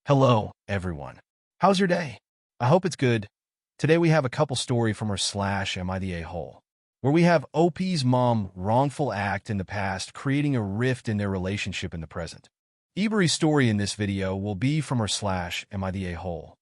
Hello, everyone. How's your day? I hope it's good. Today we have a couple story from our Am I the A-hole, where we have OP's mom wrongful act in the past creating a rift in their relationship in the present. Ibri's story in this video will be from our Am I the A-hole.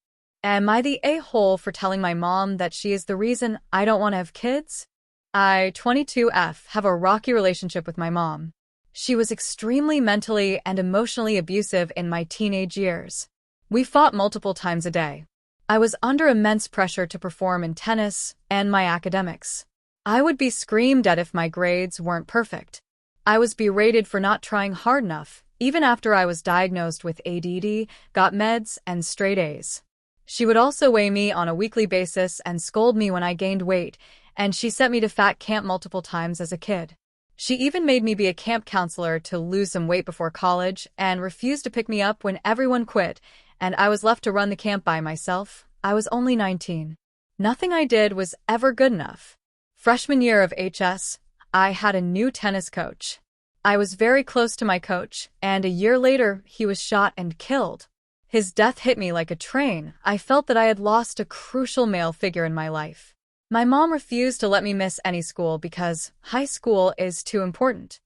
Am I the a-hole for telling my mom that she is the reason I don't want to have kids? I, 22F, have a rocky relationship with my mom. She was extremely mentally and emotionally abusive in my teenage years. We fought multiple times a day. I was under immense pressure to perform in tennis and my academics. I would be screamed at if my grades weren't perfect. I was berated for not trying hard enough, even after I was diagnosed with ADD, got meds, and straight A's. She would also weigh me on a weekly basis and scold me when I gained weight, and she sent me to fat camp multiple times as a kid. She even made me be a camp counselor to lose some weight before college and refused to pick me up when everyone quit, and I was left to run the camp by myself. I was only 19. Nothing I did was ever good enough. Freshman year of HS, I had a new tennis coach. I was very close to my coach, and a year later, he was shot and killed. His death hit me like a train. I felt that I had lost a crucial male figure in my life. My mom refused to let me miss any school because high school is too important.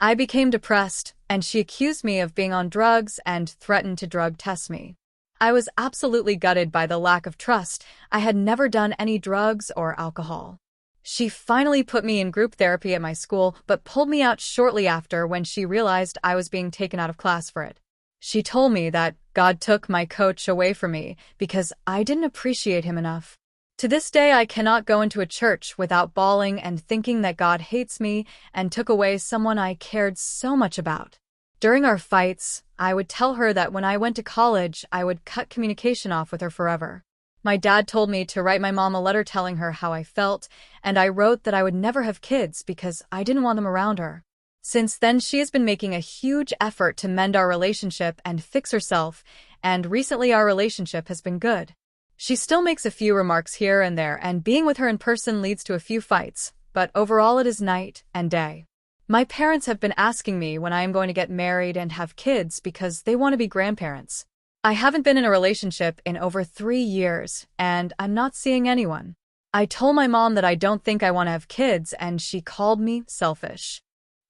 I became depressed, and she accused me of being on drugs and threatened to drug test me. I was absolutely gutted by the lack of trust. I had never done any drugs or alcohol. She finally put me in group therapy at my school, but pulled me out shortly after when she realized I was being taken out of class for it. She told me that God took my coach away from me because I didn't appreciate him enough. To this day, I cannot go into a church without bawling and thinking that God hates me and took away someone I cared so much about. During our fights, I would tell her that when I went to college, I would cut communication off with her forever. My dad told me to write my mom a letter telling her how I felt, and I wrote that I would never have kids because I didn't want them around her. Since then, she has been making a huge effort to mend our relationship and fix herself, and recently our relationship has been good. She still makes a few remarks here and there, and being with her in person leads to a few fights, but overall it is night and day. My parents have been asking me when I am going to get married and have kids because they want to be grandparents. I haven't been in a relationship in over 3 years, and I'm not seeing anyone. I told my mom that I don't think I want to have kids, and she called me selfish.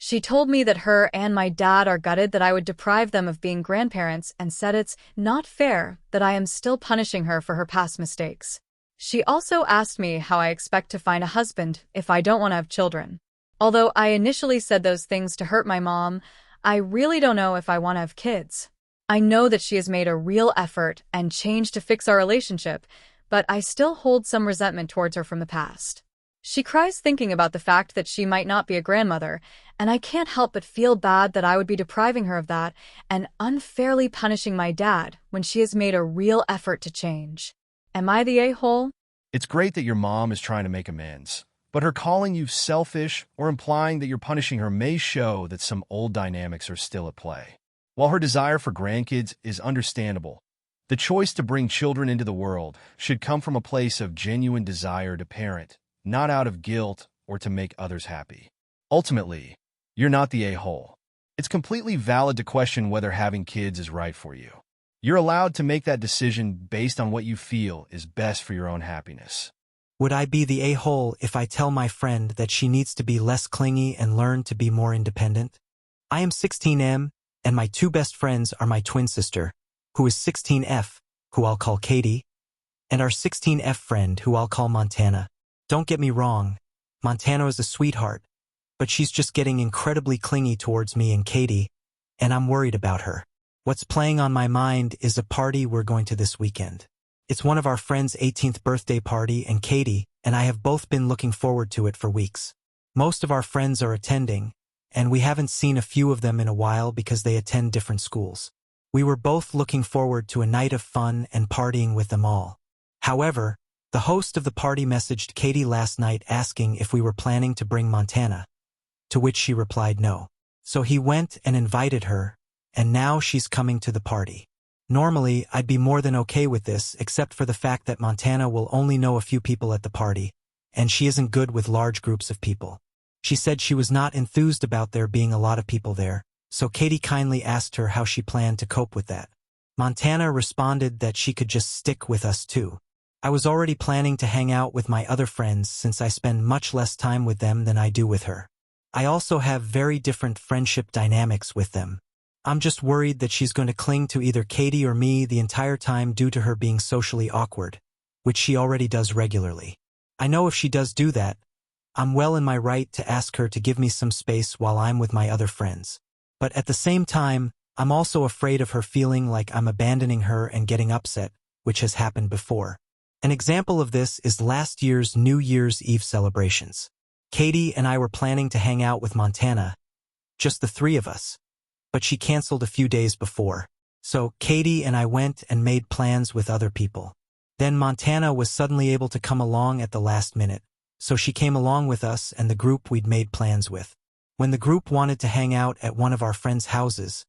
She told me that her and my dad are gutted that I would deprive them of being grandparents and said it's not fair that I am still punishing her for her past mistakes. She also asked me how I expect to find a husband if I don't want to have children. Although I initially said those things to hurt my mom, I really don't know if I want to have kids. I know that she has made a real effort and change to fix our relationship, but I still hold some resentment towards her from the past. She cries thinking about the fact that she might not be a grandmother, and I can't help but feel bad that I would be depriving her of that and unfairly punishing my dad when she has made a real effort to change. Am I the a-hole? It's great that your mom is trying to make amends, but her calling you selfish or implying that you're punishing her may show that some old dynamics are still at play. While her desire for grandkids is understandable, the choice to bring children into the world should come from a place of genuine desire to parent, not out of guilt or to make others happy. Ultimately, you're not the a-hole. It's completely valid to question whether having kids is right for you. You're allowed to make that decision based on what you feel is best for your own happiness. Would I be the a-hole if I tell my friend that she needs to be less clingy and learn to be more independent? I am 16M, and my 2 best friends are my twin sister, who is 16F, who I'll call Katie, and our 16F friend, who I'll call Montana. Don't get me wrong, Montana is a sweetheart, but she's just getting incredibly clingy towards me and Katie, and I'm worried about her. What's playing on my mind is a party we're going to this weekend. It's one of our friend's 18th birthday party, and Katie and I have both been looking forward to it for weeks. Most of our friends are attending, and we haven't seen a few of them in a while because they attend different schools. We were both looking forward to a night of fun and partying with them all. However, the host of the party messaged Katie last night asking if we were planning to bring Montana, to which she replied no. So he went and invited her, and now she's coming to the party. Normally, I'd be more than okay with this, except for the fact that Montana will only know a few people at the party, and she isn't good with large groups of people. She said she was not enthused about there being a lot of people there, so Katie kindly asked her how she planned to cope with that. Montana responded that she could just stick with us too. I was already planning to hang out with my other friends since I spend much less time with them than I do with her. I also have very different friendship dynamics with them. I'm just worried that she's going to cling to either Katie or me the entire time due to her being socially awkward, which she already does regularly. I know if she does do that, I'm well in my right to ask her to give me some space while I'm with my other friends. But at the same time, I'm also afraid of her feeling like I'm abandoning her and getting upset, which has happened before. An example of this is last year's New Year's Eve celebrations. Katie and I were planning to hang out with Montana, just the three of us, but she canceled a few days before. So Katie and I went and made plans with other people. Then Montana was suddenly able to come along at the last minute, so she came along with us and the group we'd made plans with. When the group wanted to hang out at one of our friends' houses,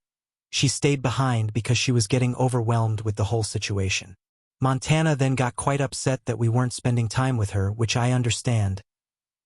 she stayed behind because she was getting overwhelmed with the whole situation. Montana then got quite upset that we weren't spending time with her, which I understand.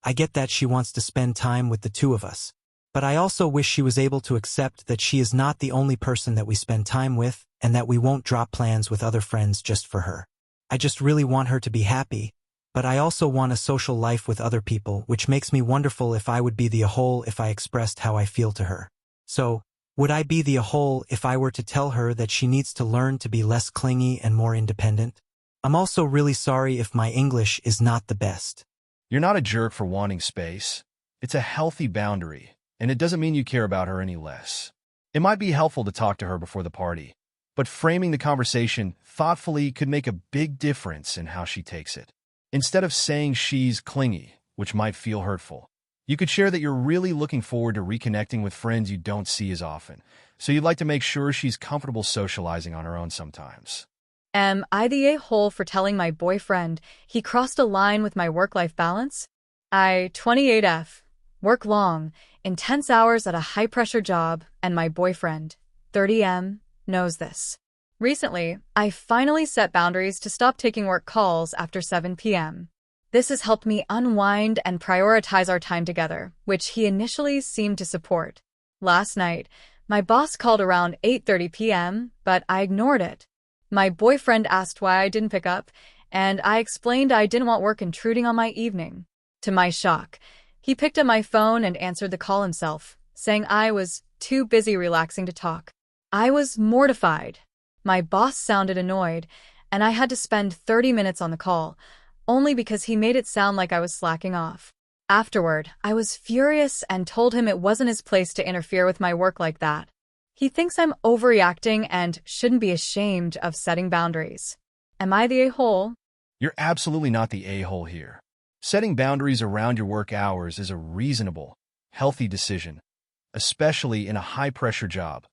I get that she wants to spend time with the two of us. But I also wish she was able to accept that she is not the only person that we spend time with and that we won't drop plans with other friends just for her. I just really want her to be happy, but I also want a social life with other people, which makes me wonderful if I would be the a-hole if I expressed how I feel to her. So, would I be the a-hole if I were to tell her that she needs to learn to be less clingy and more independent? I'm also really sorry if my English is not the best. You're not a jerk for wanting space. It's a healthy boundary, and it doesn't mean you care about her any less. It might be helpful to talk to her before the party, but framing the conversation thoughtfully could make a big difference in how she takes it. Instead of saying she's clingy, which might feel hurtful, you could share that you're really looking forward to reconnecting with friends you don't see as often, so you'd like to make sure she's comfortable socializing on her own sometimes. Am I the a-hole for telling my boyfriend he crossed a line with my work-life balance? I, 28F, work long, intense hours at a high-pressure job, and my boyfriend, 30M, knows this. Recently, I finally set boundaries to stop taking work calls after 7 p.m. This has helped me unwind and prioritize our time together, which he initially seemed to support. Last night, my boss called around 8:30 p.m., but I ignored it. My boyfriend asked why I didn't pick up, and I explained I didn't want work intruding on my evening. To my shock, he picked up my phone and answered the call himself, saying I was too busy relaxing to talk. I was mortified. My boss sounded annoyed, and I had to spend 30 minutes on the call, only because he made it sound like I was slacking off. Afterward, I was furious and told him it wasn't his place to interfere with my work like that. He thinks I'm overreacting and shouldn't be ashamed of setting boundaries. Am I the a-hole? You're absolutely not the a-hole here. Setting boundaries around your work hours is a reasonable, healthy decision, especially in a high-pressure job,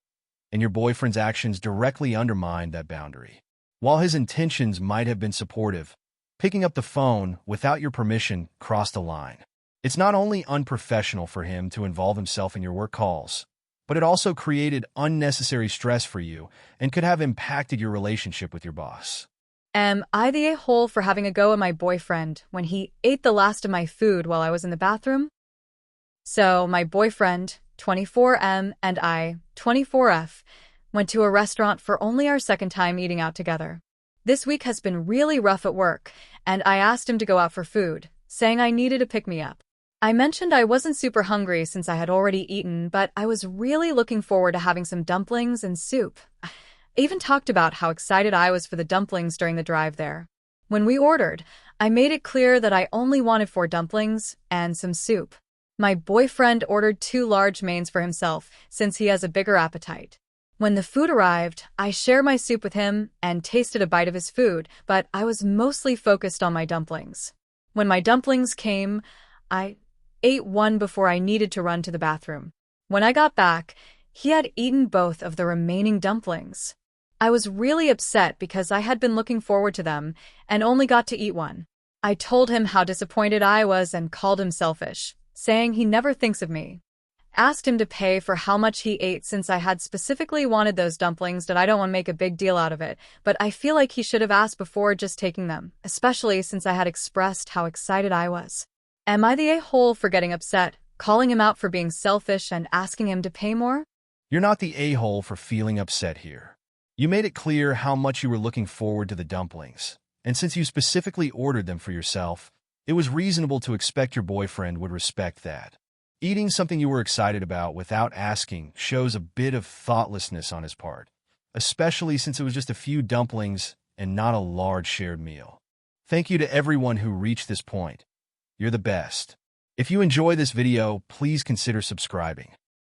and your boyfriend's actions directly undermine that boundary. While his intentions might have been supportive, picking up the phone without your permission crossed a line. It's not only unprofessional for him to involve himself in your work calls, but it also created unnecessary stress for you and could have impacted your relationship with your boss. Am I the a-hole for having a go at my boyfriend when he ate the last of my food while I was in the bathroom? So, my boyfriend, 24M, and I, 24F, went to a restaurant for only our second time eating out together. This week has been really rough at work, and I asked him to go out for food, saying I needed a pick-me-up. I mentioned I wasn't super hungry since I had already eaten, but I was really looking forward to having some dumplings and soup. I even talked about how excited I was for the dumplings during the drive there. When we ordered, I made it clear that I only wanted 4 dumplings and some soup. My boyfriend ordered 2 large mains for himself since he has a bigger appetite. When the food arrived, I shared my soup with him and tasted a bite of his food, but I was mostly focused on my dumplings. When my dumplings came, I ate one before I needed to run to the bathroom. When I got back, he had eaten both of the remaining dumplings. I was really upset because I had been looking forward to them and only got to eat one. I told him how disappointed I was and called him selfish, saying he never thinks of me. Asked him to pay for how much he ate since I had specifically wanted those dumplings that I don't want to make a big deal out of it, but I feel like he should have asked before just taking them, especially since I had expressed how excited I was. Am I the a-hole for getting upset, calling him out for being selfish and asking him to pay more? You're not the a-hole for feeling upset here. You made it clear how much you were looking forward to the dumplings, and since you specifically ordered them for yourself, it was reasonable to expect your boyfriend would respect that. Eating something you were excited about without asking shows a bit of thoughtlessness on his part, especially since it was just a few dumplings and not a large shared meal. Thank you to everyone who reached this point. You're the best. If you enjoy this video, please consider subscribing.